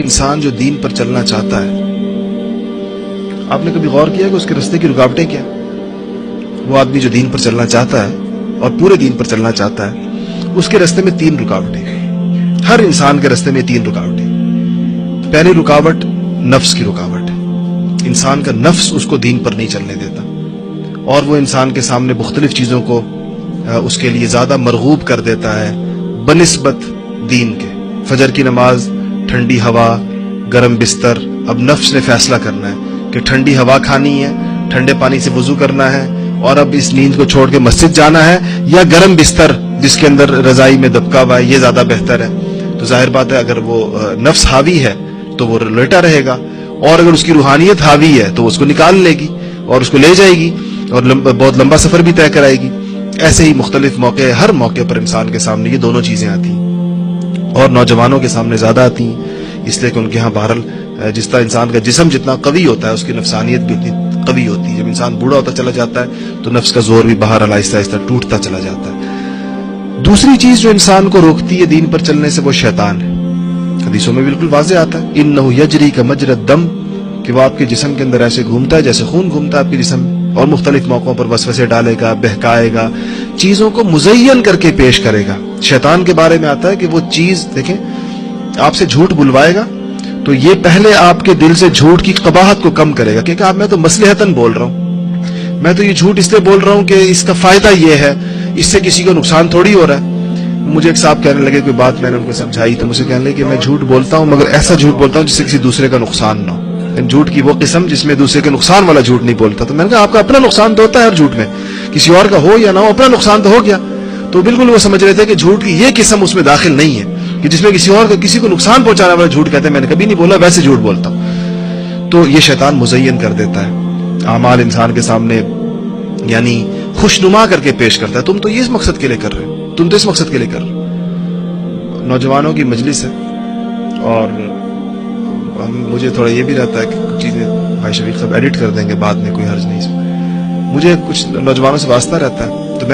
انسان جو دین پر چلنا چاہتا ہے، آپ نے کبھی غور کیا کہ اس کے راستے کی رکاوٹیں کیا؟ وہ آدمی جو دین پر چلنا چاہتا ہے اور پورے دین پر چلنا چاہتا ہے، اس کے راستے میں 3 رکاوٹیں ہیں۔ ہر انسان کے راستے میں 3 رکاوٹیں۔ پہلی رکاوٹ نفس کی رکاوٹ ہے۔ انسان کا نفس اس کو دین پر نہیں چلنے دیتا، اور وہ انسان کے سامنے مختلف چیزوں کو اس کے لیے زیادہ مرغوب کر دیتا ہے بنسبت دین کے۔ فجر کی نماز، ٹھنڈی ہوا، گرم بستر۔ اب نفس نے فیصلہ کرنا ہے کہ ٹھنڈی ہوا کھانی ہے، ٹھنڈے پانی سے وضو کرنا ہے، اور اب اس نیند کو چھوڑ کے مسجد جانا ہے، یا گرم بستر جس کے اندر رضائی میں دبکا ہوا ہے یہ زیادہ بہتر ہے۔ تو ظاہر بات ہے اگر وہ نفس حاوی ہے تو وہ لیٹا رہے گا، اور اگر اس کی روحانیت حاوی ہے تو اس کو نکال لے گی اور اس کو لے جائے گی، اور بہت لمبا سفر بھی طے کرائے گی۔ ایسے ہی مختلف موقع، ہر موقع پر انسان کے سامنے یہ دونوں چیزیں آتی ہیں، اور نوجوانوں کے سامنے زیادہ آتی ہیں، اس لیے کہ ان کے ہاں بہرحال جس طرح انسان کا جسم جتنا قوی ہوتا ہے اس کی نفسانیت بھی اتنی قوی ہوتی ہے۔ جب انسان بوڑھا ہوتا چلا جاتا ہے تو نفس کا زور بھی بہرحال آہستہ آہستہ ٹوٹتا چلا جاتا ہے۔ دوسری چیز جو انسان کو روکتی ہے دین پر چلنے سے وہ شیطان ہے۔ حدیثوں میں بالکل واضح آتا ہے انہ یجری کمجری الدم، کہ وہ آپ کے جسم کے اندر ایسے گھومتا ہے جیسے خون گھومتا ہے آپ کے جسم میں، اور مختلف موقعوں پر وسوسے ڈالے گا، بہکائے گا، چیزوں کو مزین کر کے پیش کرے گا۔ شیطان کے بارے میں آتا ہے کہ وہ چیز دیکھیں آپ سے جھوٹ بلوائے گا تو یہ پہلے آپ کے دل سے جھوٹ کی قباحت کو کم کرے گا، کیونکہ آپ میں تو مصلحتاً بول رہا ہوں، میں تو یہ جھوٹ اس لیے بول رہا ہوں کہ اس کا فائدہ یہ ہے، اس سے کسی کو نقصان تھوڑی ہو رہا ہے۔ مجھے ایک صاحب کہنے لگے کوئی بات میں نے ان کو سمجھائی تو مجھے کہنے لگے کہ میں جھوٹ بولتا ہوں مگر ایسا جھوٹ بولتا ہوں جس سے کسی دوسرے کا نقصان نہ ہو، جھوٹ کی وہ قسم جس میں دوسرے کے نقصان والا جھوٹ نہیں بولتا۔ تو میں نے کہا آپ کا اپنا نقصان تو ہوتا ہے ہر جھوٹ میں، کسی اور کا ہو یا نہ ہو اپنا نقصان تو ہو گیا۔ تو بالکل وہ سمجھ رہے تھے کہ جھوٹ کی یہ قسم اس میں داخل نہیں ہے کہ جس میں کسی کو نقصان پہنچانے والا جھوٹ کہتے ہیں، میں نے کبھی نہیں بولا، ویسے جھوٹ بولتا ہوں۔ تو یہ شیطان مزین کر دیتا ہے اعمال انسان کے سامنے، یعنی خوشنما کر کے پیش کرتا ہے، تم تو یہ اس مقصد کے لیے کر رہے ہو، تم تو اس مقصد کے لیے کر رہے ہو۔ نوجوانوں کی مجلس ہے، اور مجھے تھوڑا یہ بھی رہتا ہے کہ کچھ چیزیں بھائی شفیق صاحب ایڈٹ کر دیں گے بعد میں، کوئی حرج نہیں اس میں۔ مجھے کچھ نوجوانوں سے واسطہ رہتا ہے، تو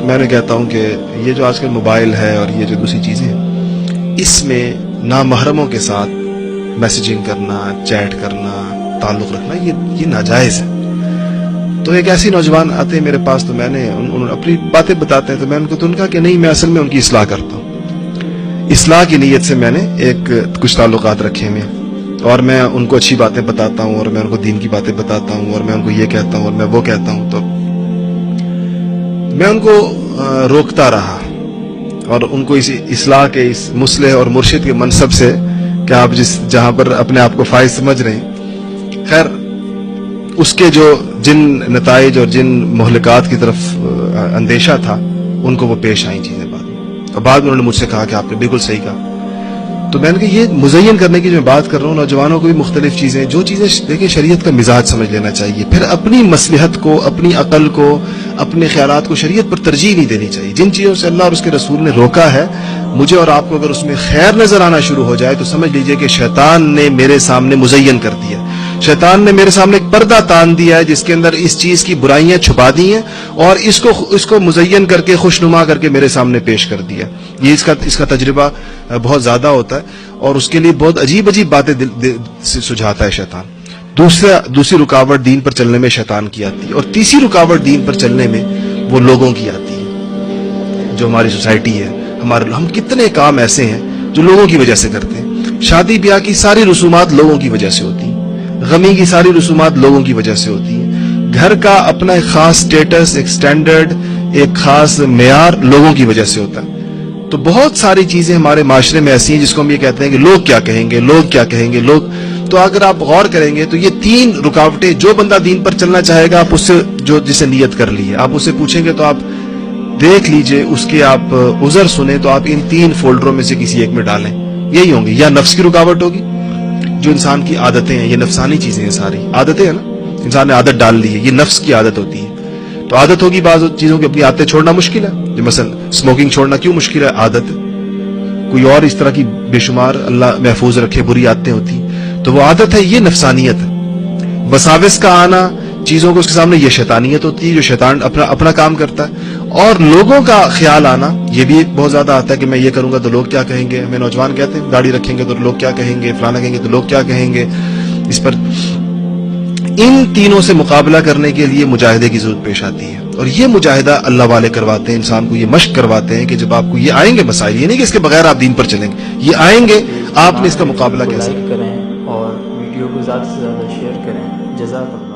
میں نے کہتا ہوں کہ یہ جو آج کل موبائل ہے اور یہ جو دوسری چیزیں ہیں، اس میں نامحرموں کے ساتھ میسیجنگ کرنا، چیٹ کرنا، تعلق رکھنا یہ ناجائز ہے۔ تو ایک ایسی نوجوان آتے ہیں میرے پاس، تو میں نے انہوں اپنی باتیں بتاتے ہیں، تو میں ان کو تو ان کا کہ نہیں میں اصل میں ان کی اصلاح کرتا ہوں، اصلاح کی نیت سے میں نے کچھ تعلقات رکھے ہوئے ہیں، اور میں ان کو اچھی باتیں بتاتا ہوں، اور میں ان کو دین کی باتیں بتاتا ہوں، اور میں ان کو یہ کہتا ہوں اور میں وہ کہتا ہوں۔ تو میں ان کو روکتا رہا، اور ان کو اس اصلاح کے، اس مصلح اور مرشد کے منصب سے کہ آپ جہاں پر اپنے آپ کو فائز سمجھ رہے ہیں، خیر اس کے جن نتائج اور جن مہلکات کی طرف اندیشہ تھا ان کو وہ پیش آئیں چیزیں بعد میں، اور بعد میں انہوں نے مجھ سے کہا کہ آپ نے بالکل صحیح کہا۔ تو میں نے کہا یہ مزین کرنے کی جو میں بات کر رہا ہوں، نوجوانوں کو بھی مختلف چیزیں، جو چیزیں دیکھیں شریعت کا مزاج سمجھ لینا چاہیے، پھر اپنی مصلحت کو، اپنی عقل کو، اپنے خیالات کو شریعت پر ترجیح نہیں دینی چاہیے۔ جن چیزوں سے اللہ اور اس کے رسول نے روکا ہے، مجھے اور آپ کو اگر اس میں خیر نظر آنا شروع ہو جائے تو سمجھ لیجئے کہ شیطان نے میرے سامنے مزین کر دیا، شیطان نے میرے سامنے ایک پردہ تان دیا ہے جس کے اندر اس چیز کی برائیاں چھپا دی ہیں، اور اس کو مزین کر کے خوشنما کر کے میرے سامنے پیش کر دیا۔ یہ اس کا تجربہ بہت زیادہ ہوتا ہے، اور اس کے لیے بہت عجیب باتیں سجھاتا ہے شیطان۔ دوسری رکاوٹ دین پر چلنے میں شیطان کی آتی ہے، اور تیسری رکاوٹ دین پر چلنے میں وہ لوگوں کی آتی ہے، جو ہماری سوسائٹی ہے، ہم کتنے کام ایسے ہیں جو لوگوں کی وجہ سے کرتے ہیں۔ شادی بیاہ کی ساری رسومات لوگوں کی وجہ سے ہوتی ہیں، غمی کی ساری رسومات لوگوں کی وجہ سے ہوتی ہیں، گھر کا اپنا ایک خاص سٹیٹس، ایک سٹینڈرڈ، ایک خاص معیار لوگوں کی وجہ سے ہوتا ہے۔ تو بہت ساری چیزیں ہمارے معاشرے میں ایسی ہیں جس کو ہم یہ کہتے ہیں کہ لوگ کیا کہیں گے، لوگ کیا کہیں گے، لوگ۔ تو اگر آپ غور کریں گے تو یہ 3 رکاوٹیں، جو بندہ دین پر چلنا چاہے گا، آپ اس سے جسے نیت کر لی ہے، آپ اس سے پوچھیں گے تو آپ دیکھ لیجئے، اس کے آپ عذر سنیں تو آپ ان 3 فولڈروں میں سے کسی ایک میں ڈالیں، یہی ہوں گے۔ یا نفس کی رکاوٹ ہوگی، جو انسان کی عادتیں ہیں، یہ نفسانی چیزیں ہیں، ساری عادتیں ہیں نا، انسان نے عادت ڈال لی ہے، یہ نفس کی عادت ہوتی ہے۔ تو عادت ہوگی بعض چیزوں کی اپنی عادتیں چھوڑنا مشکل ہے، جو مثلا اسموکنگ چھوڑنا کیوں مشکل ہے؟ عادت ہے۔ کوئی اور اس طرح کی بے شمار اللہ محفوظ رکھے بری عادتیں ہوتی ہیں، تو وہ عادت ہے، یہ نفسانیت ہے۔ وساوس کا آنا چیزوں کو اس کے سامنے، یہ شیطانیت ہوتی ہے، جو شیطان اپنا کام کرتا ہے۔ اور لوگوں کا خیال آنا یہ بھی بہت زیادہ آتا ہے کہ میں یہ کروں گا تو لوگ کیا کہیں گے. ہمیں نوجوان کہتے ہیں داڑھی رکھیں گے تو لوگ کیا کہیں گے, فلانا کہیں گے تو لوگ کیا کہیں گے. اس پر ان تینوں سے مقابلہ کرنے کے لیے مجاہدے کی ضرورت پیش آتی ہے. اور یہ مجاہدہ اللہ والے کرواتے ہیں, انسان کو یہ مشق کرواتے ہیں کہ جب آپ کو یہ آئیں گے مسائل, یہ نہیں کہ اس کے بغیر آپ دین پر چلیں گے, یہ آئیں گے آپ نے اس کا مقابلہ کیسے لائک کریں اور ویڈیو کو زیادہ سے زیادہ شیئر کریں. جزاک اللہ.